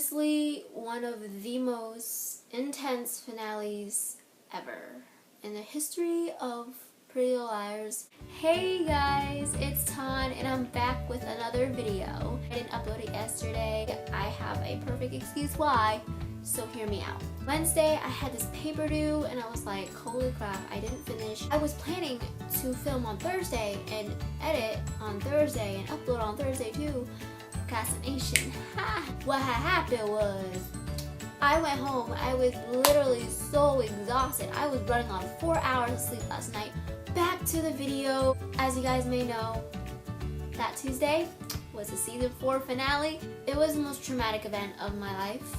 honestly one of the most intense finales ever in the history of Pretty Little Liars. Hey guys, it's Thaaanh and I'm back with another video. I didn't upload it yesterday. I have a perfect excuse why, so hear me out. Wednesday I had this paper due and I was like, holy crap, I didn't finish. I was planning to film on Thursday and edit on Thursday and upload on Thursday too. Procrastination. What had happened was I went home. I was literally so exhausted. I was running on 4 hours of sleep last night. Back to the video. As you guys may know, that Tuesday was the season 4 finale. It was the most traumatic event of my life.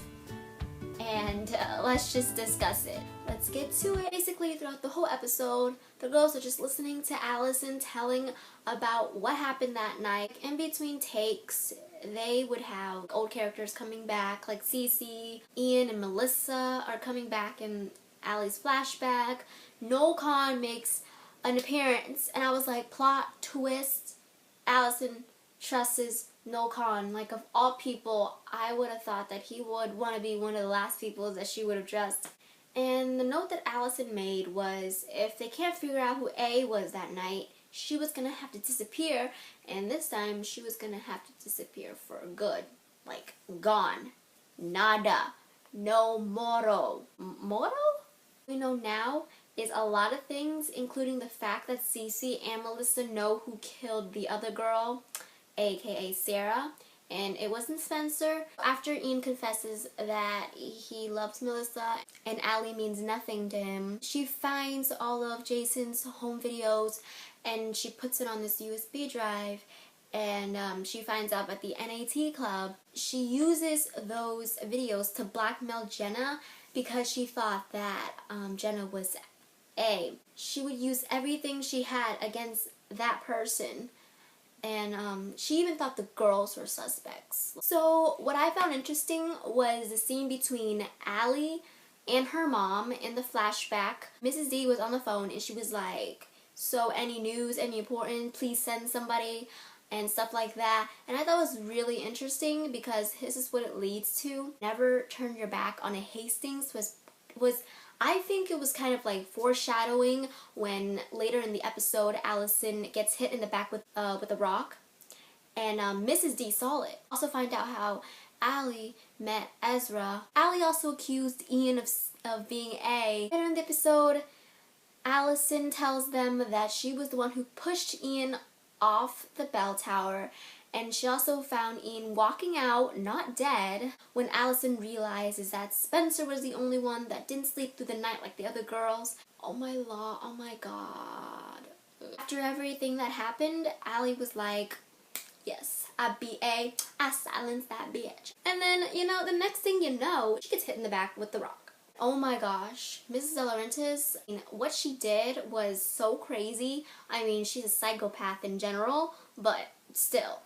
And let's just discuss it. Let's get to it. Basically, throughout the whole episode, the girls are just listening to Allison telling about what happened that night. In between takes, they would have old characters coming back, like Cece, Ian, and Melissa are coming back in Allie's flashback. Thaaanh makes an appearance, and I was like, plot twist, Allison trusts Thaaanh. Like, of all people, I would have thought that he would want to be one of the last people that she would have trusted. And the note that Allison made was, if they can't figure out who A was that night, she was going to have to disappear, and this time she was going to have to disappear for good. Like, gone. Nada. No moro. Moro? We know now is a lot of things, including the fact that Cece and Melissa know who killed the other girl, aka Sarah, and it wasn't Spencer. After Ian confesses that he loves Melissa and Allie means nothing to him, she finds all of Jason's home videos and she puts it on this USB drive, and she finds out at the NAT club. She uses those videos to blackmail Jenna because she thought that Jenna was A. She would use everything she had against that person. And she even thought the girls were suspects. So what I found interesting was the scene between Allie and her mom in the flashback. Mrs. D was on the phone and she was like, so any news, any important, please send somebody, and stuff like that. And I thought it was really interesting because this is what it leads to. Never turn your back on a Hastings was I think it was kind of like foreshadowing when later in the episode Allison gets hit in the back with a rock, and Mrs. D saw it. Also find out how Allie met Ezra. Allie also accused Ian of being A. Later in the episode, Allison tells them that she was the one who pushed Ian off the bell tower, and she also found Ian walking out, not dead, when Allison realizes that Spencer was the only one that didn't sleep through the night like the other girls. Oh my law, oh my god. After everything that happened, Allie was like, yes, I be A, I silenced that bitch. And then, you know, the next thing you know, she gets hit in the back with the rock. Oh my gosh, Mrs. De Laurentiis, what she did was so crazy. I mean, she's a psychopath in general, but still.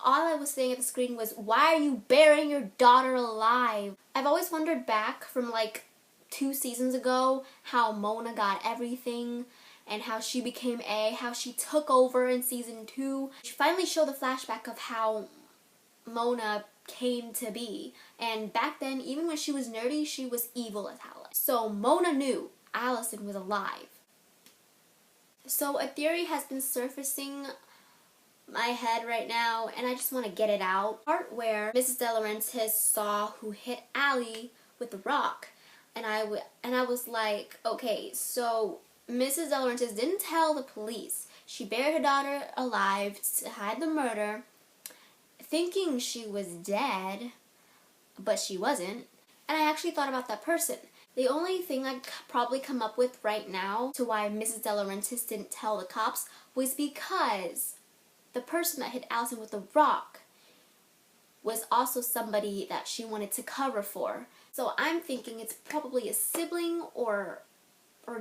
All I was saying at the screen was, why are you burying your daughter alive? I've always wondered back from like 2 seasons ago how Mona got everything and how she became A, how she took over in season 2. She finally showed the flashback of how Mona came to be, and back then, even when she was nerdy, she was evil as hell. So Mona knew Allison was alive. So a theory has been surfacing my head right now, and I just want to get it out. Part where Mrs. De Laurentiis saw who hit Allie with the rock, and I was like, okay, so Mrs. De Laurentiis didn't tell the police. She buried her daughter alive to hide the murder, thinking she was dead, but she wasn't. And I actually thought about that person. The only thing I'd probably come up with right now to why Mrs. De Laurentiis didn't tell the cops was because the person that hit Allison with the rock was also somebody that she wanted to cover for. So I'm thinking it's probably a sibling or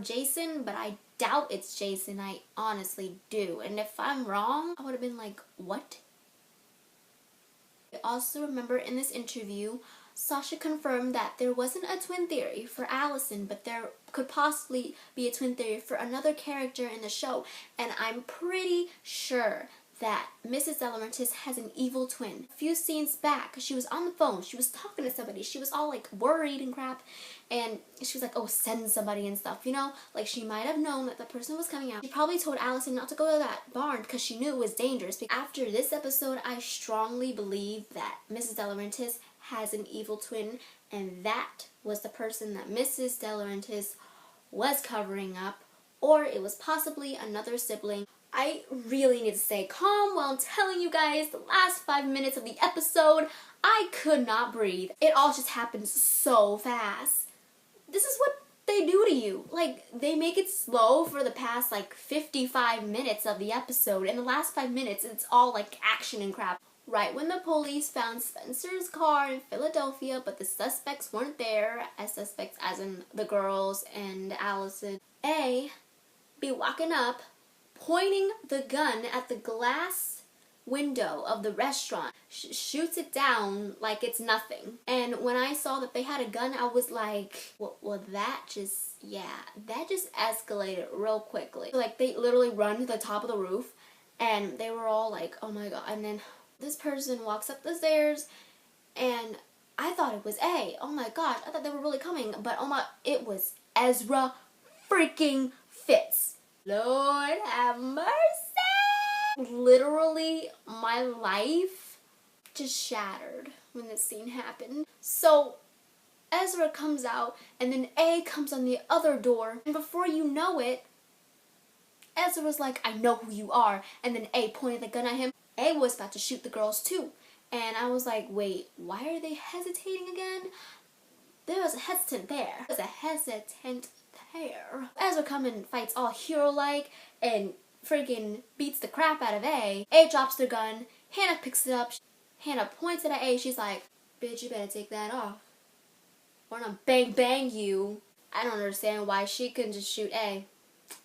Jason, but I doubt it's Jason. I honestly do. And if I'm wrong, I would have been like, what? I also remember in this interview, Sasha confirmed that there wasn't a twin theory for Allison, but there could possibly be a twin theory for another character in the show. And I'm pretty sure that Mrs. De Laurentiis has an evil twin. A few scenes back, she was on the phone, she was talking to somebody, she was all like worried and crap, and she was like, oh, send somebody and stuff, you know? Like, she might have known that the person was coming out. She probably told Allison not to go to that barn because she knew it was dangerous. After this episode, I strongly believe that Mrs. De Laurentiis has an evil twin, and that was the person that Mrs. De Laurentiis was covering up, or it was possibly another sibling. I really need to stay calm while I'm telling you guys the last 5 minutes of the episode. I could not breathe. It all just happens so fast. This is what they do to you. Like, they make it slow for the past like 55 minutes of the episode. In the last 5 minutes, it's all like action and crap. Right when the police found Spencer's car in Philadelphia, but the suspects weren't there, as suspects as in the girls and Allison, A be walking up, pointing the gun at the glass window of the restaurant, shoots it down like it's nothing. And when I saw that they had a gun, I was like, well, that just escalated real quickly. Like, they literally run to the top of the roof, and they were all like, oh my god. And then this person walks up the stairs, and I thought it was A. Oh my gosh, I thought they were really coming, but oh my, it was Ezra freaking Fitz. Lord have mercy! Literally, my life just shattered when this scene happened. So, Ezra comes out, and then A comes on the other door, and before you know it, Ezra was like, I know who you are, and then A pointed the gun at him. A was about to shoot the girls too, and I was like, wait, why are they hesitating again? There was a hesitant there. Ezra comes and fights all hero-like and freaking beats the crap out of A. A drops the gun. Hannah picks it up. Hannah points it at A. She's like, bitch, you better take that off, or I'm gonna bang bang you. I don't understand why she couldn't just shoot A.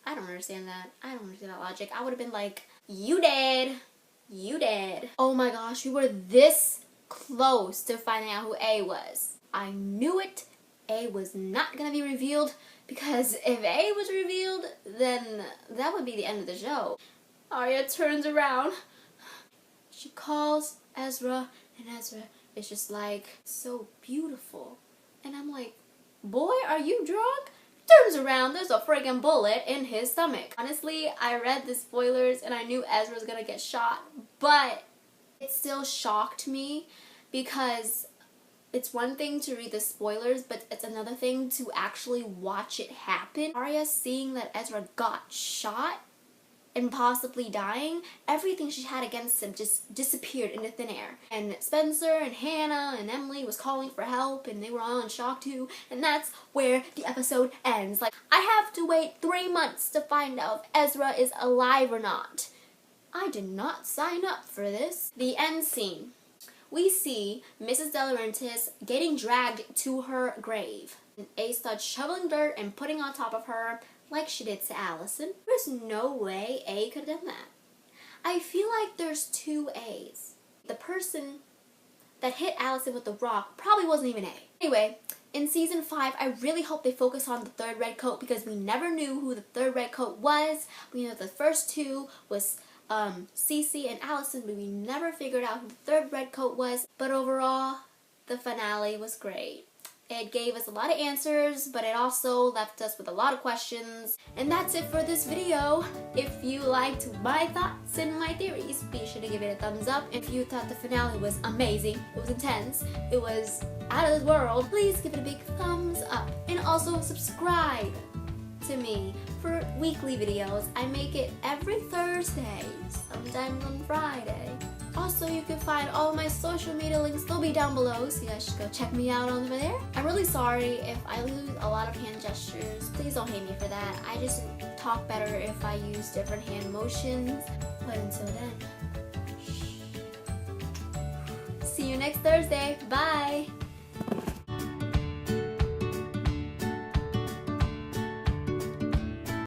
I don't understand that. I don't understand that logic. I would have been like, you dead. You dead. Oh my gosh, we were this close to finding out who A was. I knew it. A was not gonna be revealed, because if A was revealed, then that would be the end of the show. Arya turns around. She calls Ezra, and Ezra is just like, so beautiful. And I'm like, boy, are you drunk? Turns around, there's a friggin' bullet in his stomach. Honestly, I read the spoilers and I knew Ezra was gonna get shot, but it still shocked me because it's one thing to read the spoilers, but it's another thing to actually watch it happen. Arya seeing that Ezra got shot and possibly dying, everything she had against him just disappeared into thin air. And Spencer and Hannah and Emily was calling for help, and they were all in shock too, and that's where the episode ends. Like, I have to wait 3 months to find out if Ezra is alive or not. I did not sign up for this. The end scene. We see Mrs. De Laurentiis getting dragged to her grave. And A starts shoveling dirt and putting on top of her, like she did to Allison. There's no way A could have done that. I feel like there's 2 A's. The person that hit Allison with the rock probably wasn't even A. Anyway, in season 5, I really hope they focus on the 3rd red coat, because we never knew who the 3rd red coat was. We know the first 2 was Cece and Allison, but we never figured out who the 3rd red coat was. But overall, the finale was great. It gave us a lot of answers, but it also left us with a lot of questions. And that's it for this video. If you liked my thoughts and my theories, be sure to give it a thumbs up. If you thought the finale was amazing, it was intense, it was out of this world, please give it a big thumbs up. And also subscribe to me for weekly videos. I make it every Thursday, sometimes on Friday. Also, you can find all my social media links. They'll be down below, so you guys should go check me out over there. I'm really sorry if I lose a lot of hand gestures. Please don't hate me for that. I just talk better if I use different hand motions. But until then, see you next Thursday. Bye!